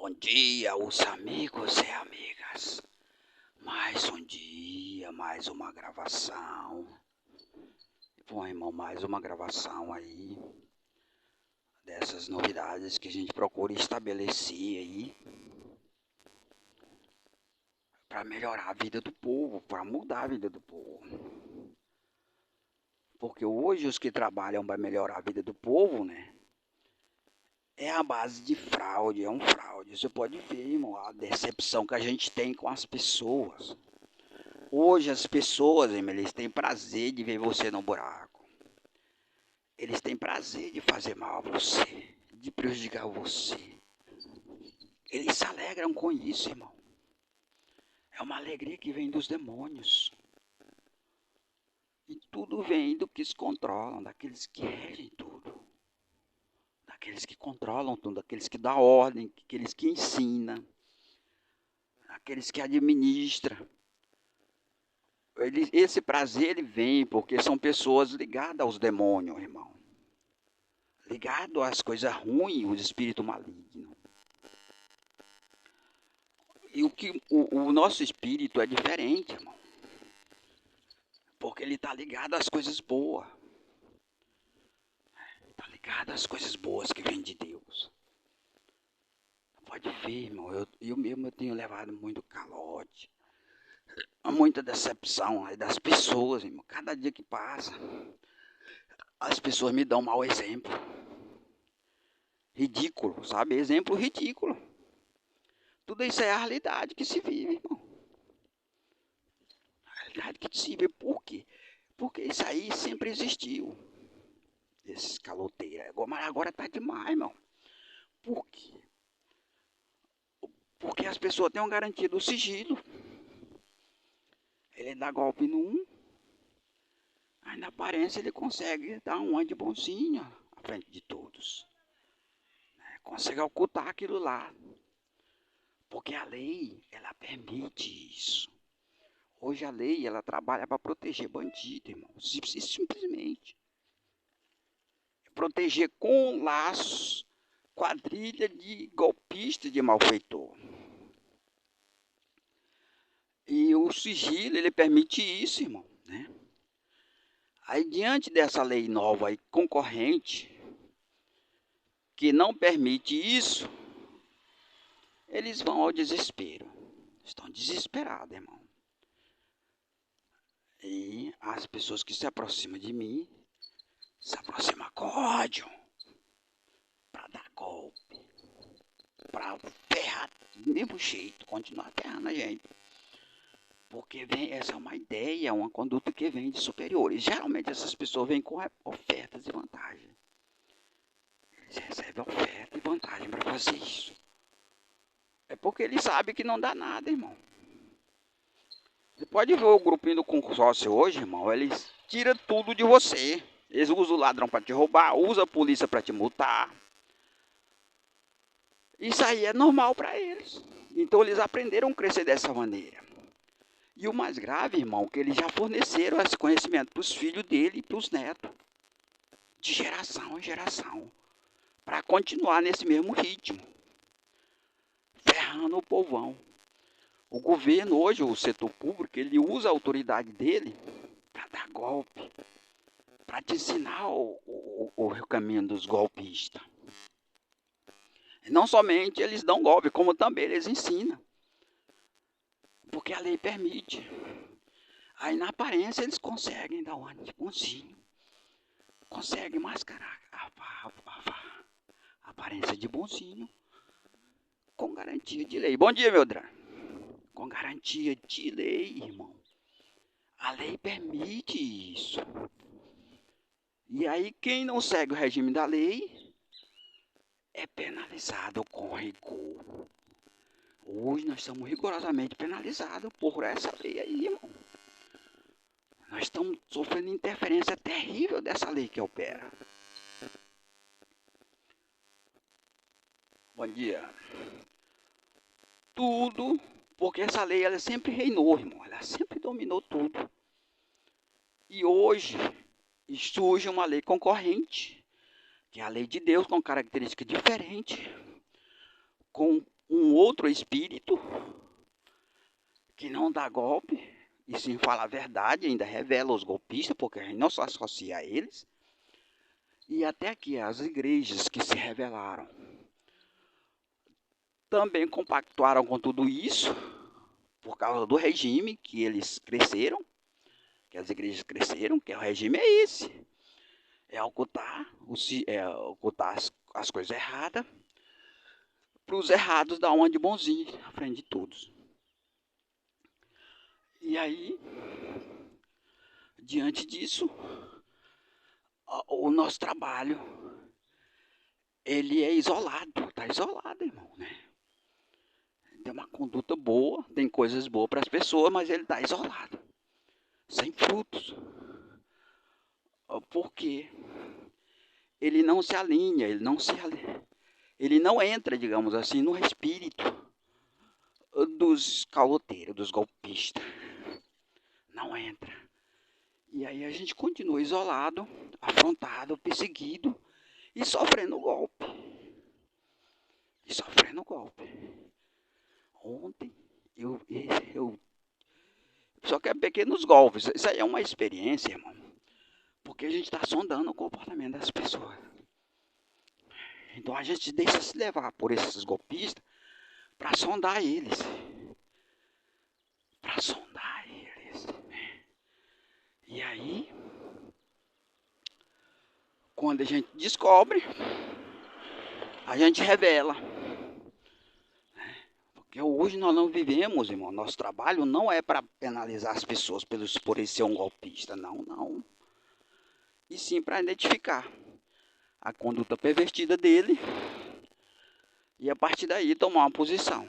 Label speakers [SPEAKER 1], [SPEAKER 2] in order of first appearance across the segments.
[SPEAKER 1] Bom dia, os amigos e amigas. Mais um dia, mais uma gravação. Bom, irmão, mais uma gravação aí dessas novidades que a gente procura estabelecer aí para melhorar a vida do povo, para mudar a vida do povo. Porque hoje os que trabalham para melhorar a vida do povo, né? É a base de fraude, é um fraude. Você pode ver, irmão, a decepção que a gente tem com as pessoas. Hoje as pessoas, irmão, eles têm prazer de ver você no buraco. Eles têm prazer de fazer mal a você, de prejudicar você. Eles se alegram com isso, irmão. É uma alegria que vem dos demônios. E tudo vem do que se controlam, daqueles que regem tudo. Daqueles que controlam tudo, daqueles que dão ordem, daqueles que ensinam, daqueles que administram. Esse prazer ele vem porque são pessoas ligadas aos demônios, irmão. Ligado às coisas ruins, os espíritos malignos. E o nosso espírito é diferente, irmão. Porque ele está ligado às coisas boas. Está ligado às coisas boas que vêm de Deus. Pode ver, irmão. Eu mesmo tenho levado muito calote. Muita decepção aí das pessoas, irmão. Cada dia que passa, as pessoas me dão um mau exemplo. Ridículo, sabe? Exemplo ridículo. Tudo isso é a realidade que se vive, irmão. A realidade que se vive. Por quê? Porque isso aí sempre existiu. Esses caloteiros. Mas agora tá demais, irmão. Por quê? Porque as pessoas têm uma garantia do sigilo. Ele dá golpe num. Aí na aparência ele consegue dar um de bonzinho à frente de todos. Consegue ocultar aquilo lá. Porque a lei, ela permite isso. Hoje a lei, ela trabalha para proteger bandido, irmão. Simplesmente. Proteger com laços, quadrilha de golpista, de malfeitor. E o sigilo, ele permite isso, irmão, né? Aí, diante dessa lei nova aí, concorrente, que não permite isso, eles vão ao desespero. Estão desesperados, irmão. E as pessoas que se aproximam de mim, se aproximam com ódio, para dar golpe, para ferrar do mesmo jeito, continuar ferrando a gente. Porque essa é uma ideia, uma conduta que vem de superiores. Geralmente essas pessoas vêm com ofertas e vantagens. Eles recebem oferta e vantagem para fazer isso. É porque eles sabem que não dá nada, irmão. Você pode ver o grupinho do consórcio hoje, irmão. Eles tiram tudo de você. Eles usam o ladrão para te roubar, usam a polícia para te multar. Isso aí é normal para eles. Então eles aprenderam a crescer dessa maneira. E o mais grave, irmão, que eles já forneceram esse conhecimento para os filhos dele e para os netos. De geração em geração. Para continuar nesse mesmo ritmo. Ferrando o povão. O governo hoje, o setor público, ele usa a autoridade dele para dar golpe. Para te ensinar o caminho dos golpistas. E não somente eles dão golpe, como também eles ensinam. Porque a lei permite. Aí na aparência eles conseguem dar um de bonzinho. Conseguem mascarar a aparência de bonzinho. Com garantia de lei. Bom dia, meu Drã. Com garantia de lei, irmão. A lei permite isso. E aí quem não segue o regime da lei é penalizado com rigor. Hoje nós estamos rigorosamente penalizados por essa lei aí, irmão. Nós estamos sofrendo interferência terrível dessa lei que opera. Bom dia. Tudo, porque essa lei ela sempre reinou, irmão. Ela sempre dominou tudo. E hoje surge uma lei concorrente, que é a lei de Deus, com característica diferente, com um outro espírito que não dá golpe, e sim fala a verdade, ainda revela os golpistas, porque a gente não se associa a eles. E até aqui as igrejas que se rebelaram também compactuaram com tudo isso, por causa do regime que eles cresceram, que as igrejas cresceram, que o regime é esse. É ocultar, ocultar as coisas erradas, para os errados dar uma de bonzinho, à frente de todos. E aí, diante disso, o nosso trabalho, ele é isolado, está isolado, irmão, né? Tem uma conduta boa, tem coisas boas para as pessoas, mas ele está isolado, sem frutos. Porque ele não se alinha, ele não entra, digamos assim, no espírito dos caloteiros, dos golpistas. Não entra. E aí a gente continua isolado, afrontado, perseguido e sofrendo golpe. Ontem eu só que é pequenos golpes. Isso aí é uma experiência, irmão. Porque a gente está sondando o comportamento das pessoas. Então a gente deixa se levar por esses golpistas para sondar eles. E aí, quando a gente descobre, a gente revela. Porque hoje nós não vivemos, irmão. Nosso trabalho não é para penalizar as pessoas por ele ser um golpista. Não. E sim para identificar a conduta pervertida dele e a partir daí tomar uma posição.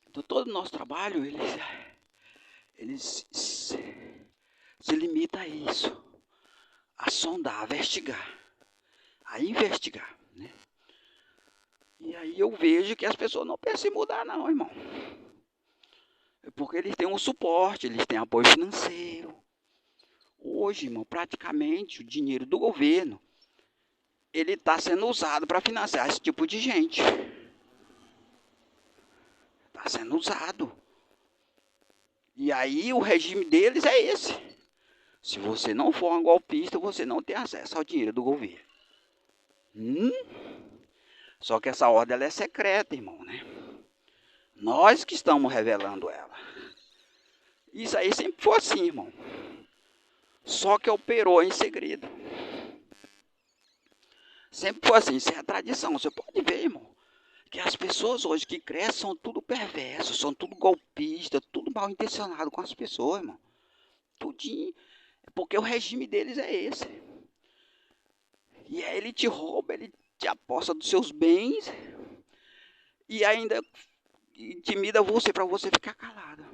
[SPEAKER 1] Então todo o nosso trabalho, ele se limita a isso. A sondar, a investigar, né? E aí eu vejo que as pessoas não pensam em mudar não, irmão. Porque eles têm um suporte, eles têm apoio financeiro. Hoje, irmão, praticamente o dinheiro do governo, ele está sendo usado para financiar esse tipo de gente. Está sendo usado. E aí o regime deles é esse. Se você não for um golpista, você não tem acesso ao dinheiro do governo. Só que essa ordem ela é secreta, irmão, né? Nós que estamos revelando ela. Isso aí sempre foi assim, irmão. Só que operou em segredo. Sempre foi assim, isso é a tradição. Você pode ver, irmão, que as pessoas hoje que crescem são tudo perversos, são tudo golpistas, tudo mal intencionado com as pessoas, irmão. Tudinho. Porque o regime deles é esse. E aí ele te rouba, ele te aposta dos seus bens e ainda intimida você para você ficar calado.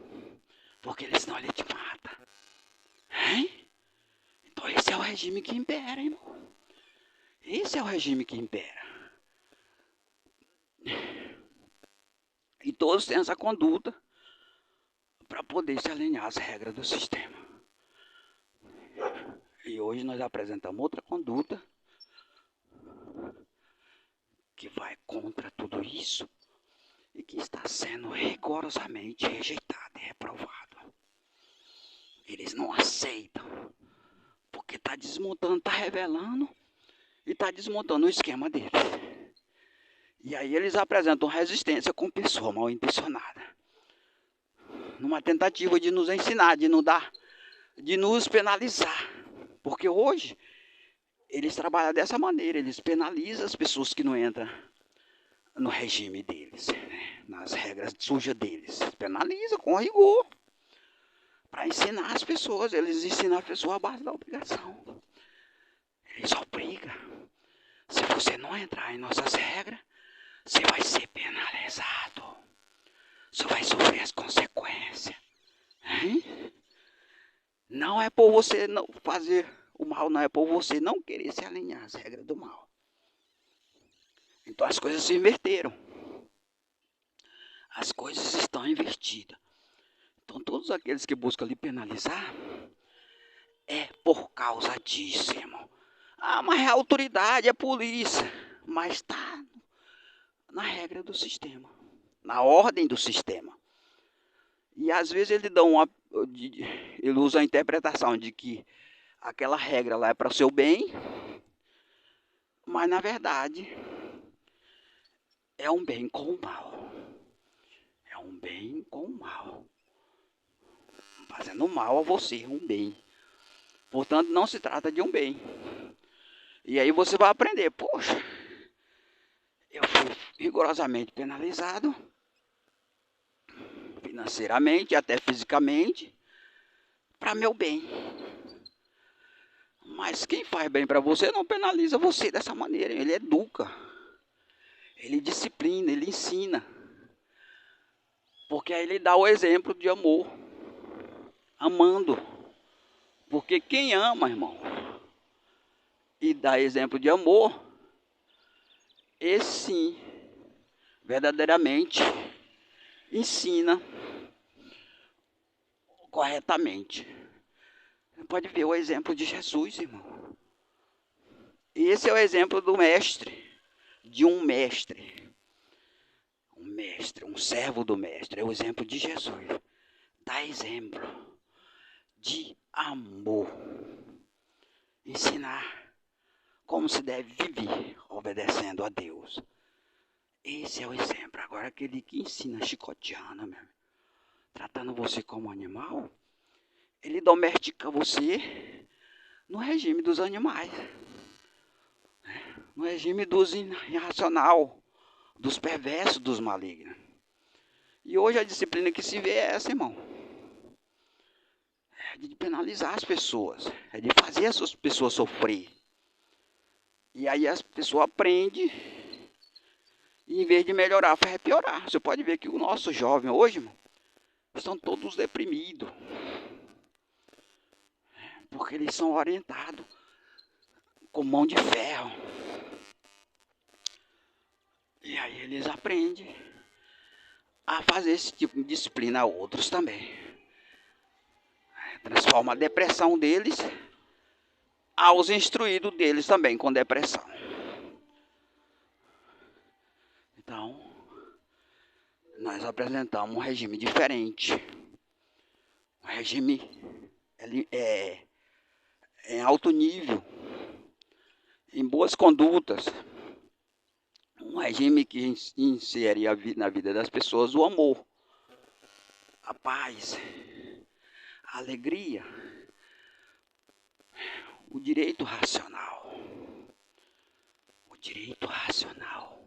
[SPEAKER 1] Porque senão ele te mata. Hein? Então esse é o regime que impera, irmão. Esse é o regime que impera. E todos têm essa conduta para poder se alinhar às regras do sistema. E hoje nós apresentamos outra conduta que vai contra tudo isso e que está sendo rigorosamente rejeitada e reprovada. Eles não aceitam, porque está desmontando, está revelando e está desmontando o esquema deles. E aí eles apresentam resistência com pessoa mal intencionada, numa tentativa de nos ensinar, de nos penalizar. Porque hoje eles trabalham dessa maneira, eles penalizam as pessoas que não entram no regime deles, né? Nas regras sujas deles. Penaliza com rigor. Para ensinar as pessoas, eles ensinam a pessoa a base da obrigação. Eles obrigam. Se você não entrar em nossas regras, você vai ser penalizado. Você vai sofrer as consequências. Hein? Não é por você não fazer o mal, não é por você não querer se alinhar às regras do mal. Então as coisas se inverteram. As coisas estão invertidas. Então todos aqueles que buscam lhe penalizar é por causa disso, irmão. Ah, mas é a autoridade, é a polícia. Mas tá na regra do sistema, na ordem do sistema. E às vezes ele usa a interpretação de que aquela regra lá é para o seu bem, mas na verdade é um bem com o mal. É um bem com o mal. Fazendo mal a você, um bem. Portanto, não se trata de um bem. E aí você vai aprender, poxa, eu fui rigorosamente penalizado, financeiramente, até fisicamente, para meu bem. Mas quem faz bem para você não penaliza você dessa maneira. Ele educa, ele disciplina, ele ensina. Porque aí ele dá o exemplo de amor, amando. Porque quem ama, irmão, e dá exemplo de amor, esse sim, verdadeiramente ensina corretamente. Você pode ver o exemplo de Jesus, irmão. Esse é o exemplo do mestre, de um mestre. Um mestre, um servo do mestre. É o exemplo de Jesus. Dá exemplo de amor. Ensinar como se deve viver obedecendo a Deus. Esse é o exemplo. Agora aquele que ensina chicoteando, meu, tratando você como animal, ele domestica você no regime dos animais, no regime dos irracional, dos perversos, dos malignos. E hoje a disciplina que se vê é essa, irmão. É de penalizar as pessoas, é de fazer as pessoas sofrer. E aí as pessoas aprendem, e em vez de melhorar, faz piorar. Você pode ver que o nosso jovem hoje, irmão, estão todos deprimidos. Porque eles são orientados com mão de ferro. E aí eles aprendem a fazer esse tipo de disciplina a outros também. Transforma a depressão deles aos instruídos deles também com depressão. Então, nós apresentamos um regime diferente. Um regime em alto nível, em boas condutas. Um regime que insere na vida das pessoas o amor, a paz, a alegria, o direito racional. O direito racional.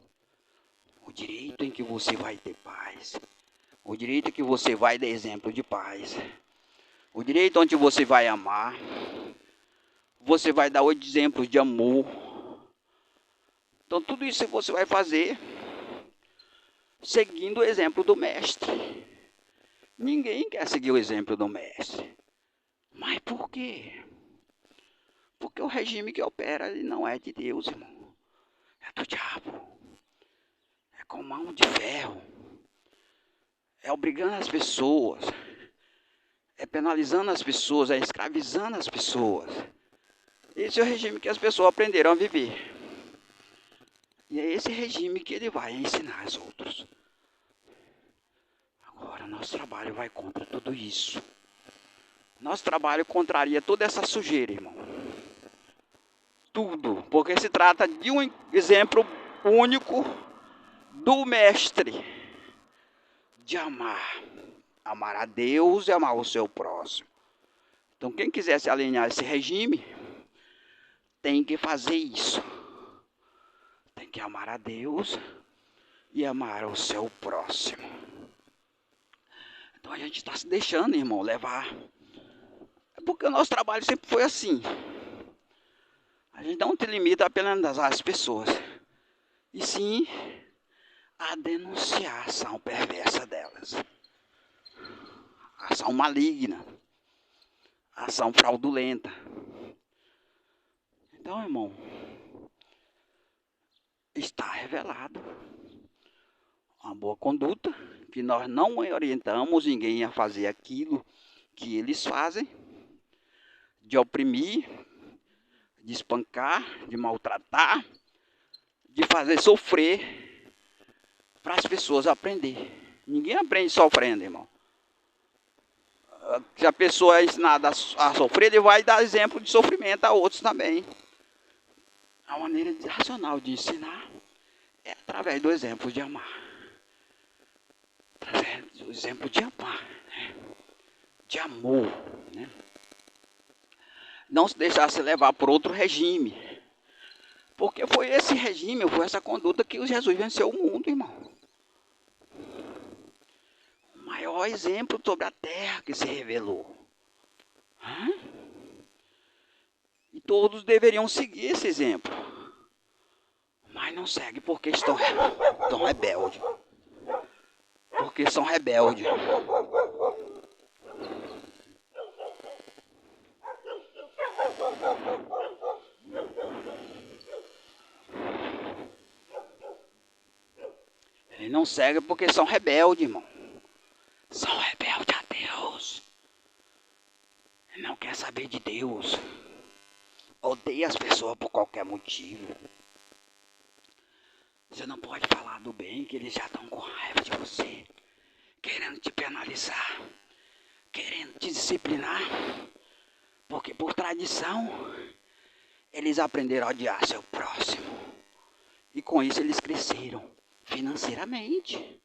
[SPEAKER 1] O direito em que você vai ter paz. O direito em que você vai dar exemplo de paz. O direito onde você vai amar. Você vai dar exemplos de amor. Então tudo isso você vai fazer seguindo o exemplo do mestre. Ninguém quer seguir o exemplo do mestre. Mas por quê? Porque o regime que opera ele não é de Deus, irmão. É do diabo. É com mão de ferro. É obrigando as pessoas. É penalizando as pessoas. É escravizando as pessoas. Esse é o regime que as pessoas aprenderam a viver. E é esse regime que ele vai ensinar aos outros. Agora, nosso trabalho vai contra tudo isso. Nosso trabalho contraria toda essa sujeira, irmão. Tudo. Porque se trata de um exemplo único do mestre. De amar. Amar a Deus e amar o seu próximo. Então, quem quiser se alinhar a esse regime, tem que fazer isso. Tem que amar a Deus e amar o seu próximo. Então a gente está se deixando, irmão, levar. É porque o nosso trabalho sempre foi assim. A gente não te limita a penalizar as pessoas. E sim a denunciar a ação perversa delas. A ação maligna. A ação fraudulenta. Então, irmão, está revelado uma boa conduta, que nós não orientamos ninguém a fazer aquilo que eles fazem, de oprimir, de espancar, de maltratar, de fazer sofrer para as pessoas aprender. Ninguém aprende sofrendo, irmão. Se a pessoa é ensinada a sofrer, ele vai dar exemplo de sofrimento a outros também. A maneira racional de ensinar é através do exemplo de amar. Através do exemplo de amar, né? De amor, né? Não se deixar se levar por outro regime. Porque foi esse regime, foi essa conduta que Jesus venceu o mundo, irmão. O maior exemplo sobre a terra que se revelou. E todos deveriam seguir esse exemplo. Mas não seguem porque estão rebeldes. Porque são rebeldes. Eles não seguem porque são rebeldes, irmão. São rebeldes a Deus. Não quer saber de Deus. Odeia as pessoas por qualquer motivo. Você não pode falar do bem, que eles já estão com raiva de você. Querendo te penalizar. Querendo te disciplinar. Porque por tradição, eles aprenderam a odiar seu próximo. E com isso eles cresceram financeiramente.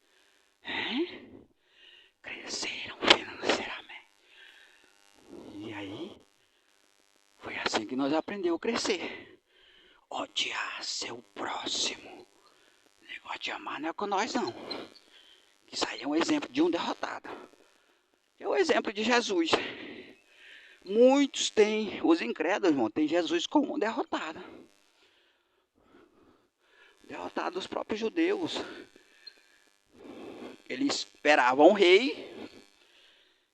[SPEAKER 1] Cresceram financeiramente. E aí, foi assim que nós aprendemos a crescer. Odiar seu próximo. O negócio de amar não é com nós, não. Isso aí é um exemplo de um derrotado. É o exemplo de Jesus. Muitos têm, os incrédulos, irmão, têm Jesus como um derrotado. Derrotado dos próprios judeus. Eles esperavam um rei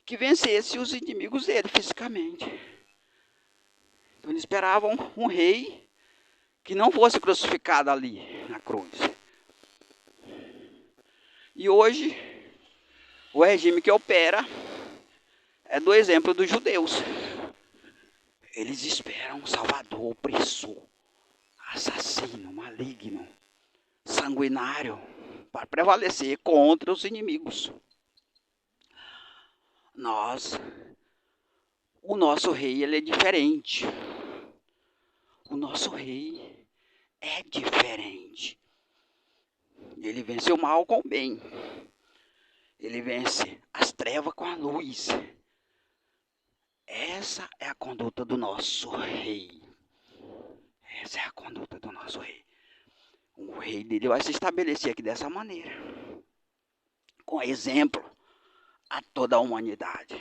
[SPEAKER 1] que vencesse os inimigos dele fisicamente. Então eles esperavam um rei que não fosse crucificado ali na cruz. E hoje, o regime que opera é do exemplo dos judeus. Eles esperam um salvador opressor, assassino, maligno, sanguinário, para prevalecer contra os inimigos. O nosso rei, ele é diferente. O nosso rei é diferente. Ele vence o mal com o bem. Ele vence as trevas com a luz. Essa é a conduta do nosso rei. Essa é a conduta do nosso rei. O rei dele vai se estabelecer aqui dessa maneira. Com exemplo a toda a humanidade.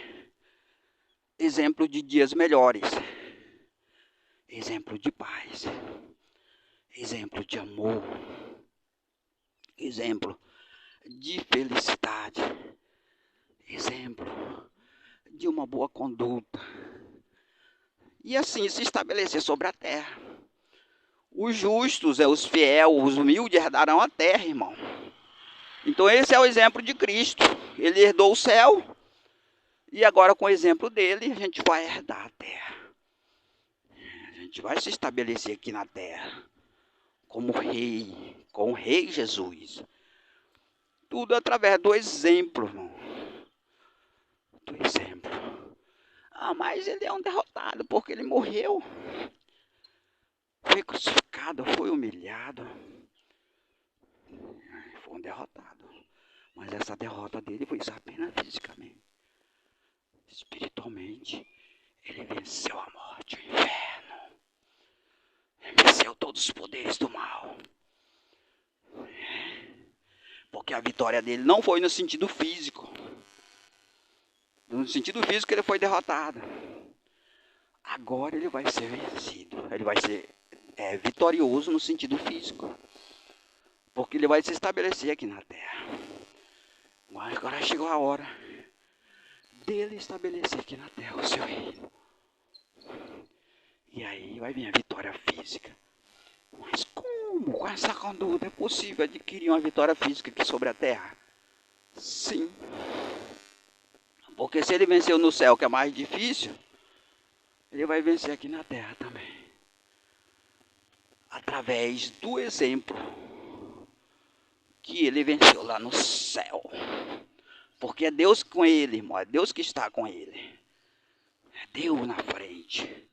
[SPEAKER 1] Exemplo de dias melhores. Exemplo de paz. Exemplo de amor. Exemplo de felicidade. Exemplo de uma boa conduta. E assim se estabelecer sobre a terra. Os justos, os fiéis, os humildes herdarão a terra, irmão. Então esse é o exemplo de Cristo. Ele herdou o céu. E agora com o exemplo dele, a gente vai herdar a terra. A gente vai se estabelecer aqui na terra. Como rei. Com o rei Jesus. Tudo através do exemplo, irmão. Do exemplo. Ah, mas ele é um derrotado, porque ele morreu. Foi crucificado, foi humilhado. Foi um derrotado. Mas essa derrota dele foi apenas fisicamente. Espiritualmente, ele venceu a morte, o inferno. Ele venceu todos os poderes do mal. Porque a vitória dele não foi no sentido físico. No sentido físico ele foi derrotado. Agora ele vai ser vencido. Ele vai ser vitorioso no sentido físico. Porque ele vai se estabelecer aqui na terra. Mas agora chegou a hora dele estabelecer aqui na terra o seu reino. E aí vai vir a vitória física. Mas como com essa conduta é possível adquirir uma vitória física aqui sobre a terra? Sim. Porque se ele venceu no céu, que é mais difícil, ele vai vencer aqui na terra também. Através do exemplo que ele venceu lá no céu. Porque é Deus com ele, irmão. É Deus que está com ele. É Deus na frente.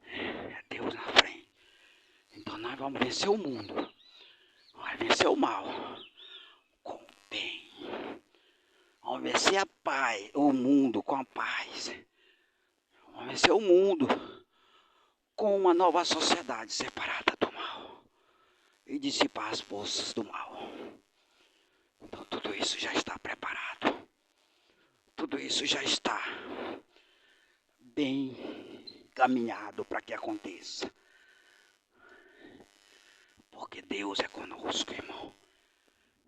[SPEAKER 1] É Deus na frente. Então nós vamos vencer o mundo. Vamos vencer o mal. Com o bem. Vamos vencer a paz. O mundo com a paz. Vamos vencer o mundo com uma nova sociedade separada do mal. E dissipar as forças do mal. Então tudo isso já está preparado. Tudo isso já está bem caminhado para que aconteça. Porque Deus é conosco, irmão.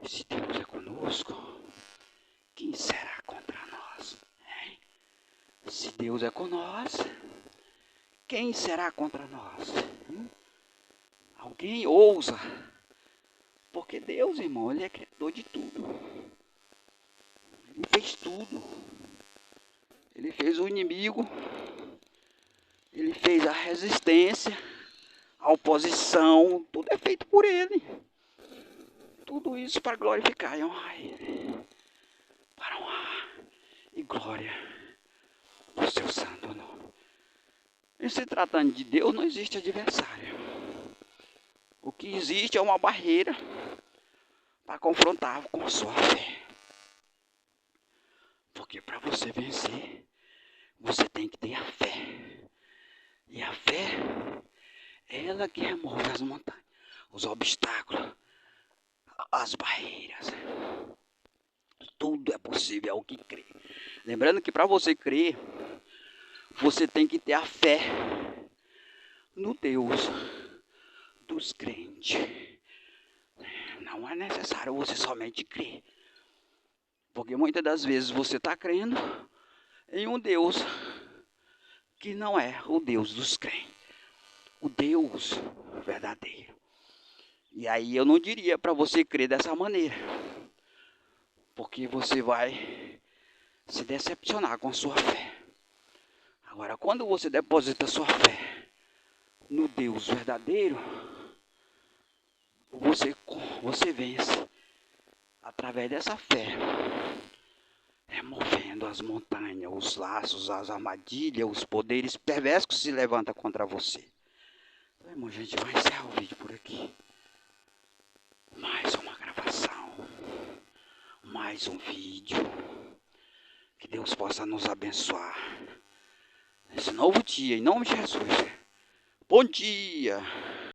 [SPEAKER 1] E se Deus é conosco, quem será contra nós? Hein? Se Deus é com nós, quem será contra nós? Alguém ousa? Porque Deus, irmão, Ele é criador de tudo. Ele fez tudo. Ele fez o inimigo. Ele fez a resistência, a oposição. Tudo é feito por Ele. Tudo isso para glorificar e honrar Ele. Para honrar e glória do seu santo nome. E se tratando de Deus, não existe adversário. O que existe é uma barreira para confrontar com a sua fé. Porque para você vencer, você tem que ter a fé. E a fé é ela que remove as montanhas, os obstáculos, as barreiras. Tudo é possível ao que crê. Lembrando que para você crer, você tem que ter a fé no Deus dos crentes. Não é necessário você somente crer. Porque muitas das vezes você está crendo em um Deus que não é o Deus dos crentes. O Deus verdadeiro. E aí eu não diria para você crer dessa maneira. Porque você vai se decepcionar com a sua fé. Agora, quando você deposita sua fé no Deus verdadeiro, você vence através dessa fé, removendo as montanhas, os laços, as armadilhas, os poderes perversos que se levantam contra você. Então, irmão, a gente vai encerrar o vídeo por aqui. Mais uma gravação, mais um vídeo. Que Deus possa nos abençoar nesse novo dia, em nome de Jesus. Bom dia!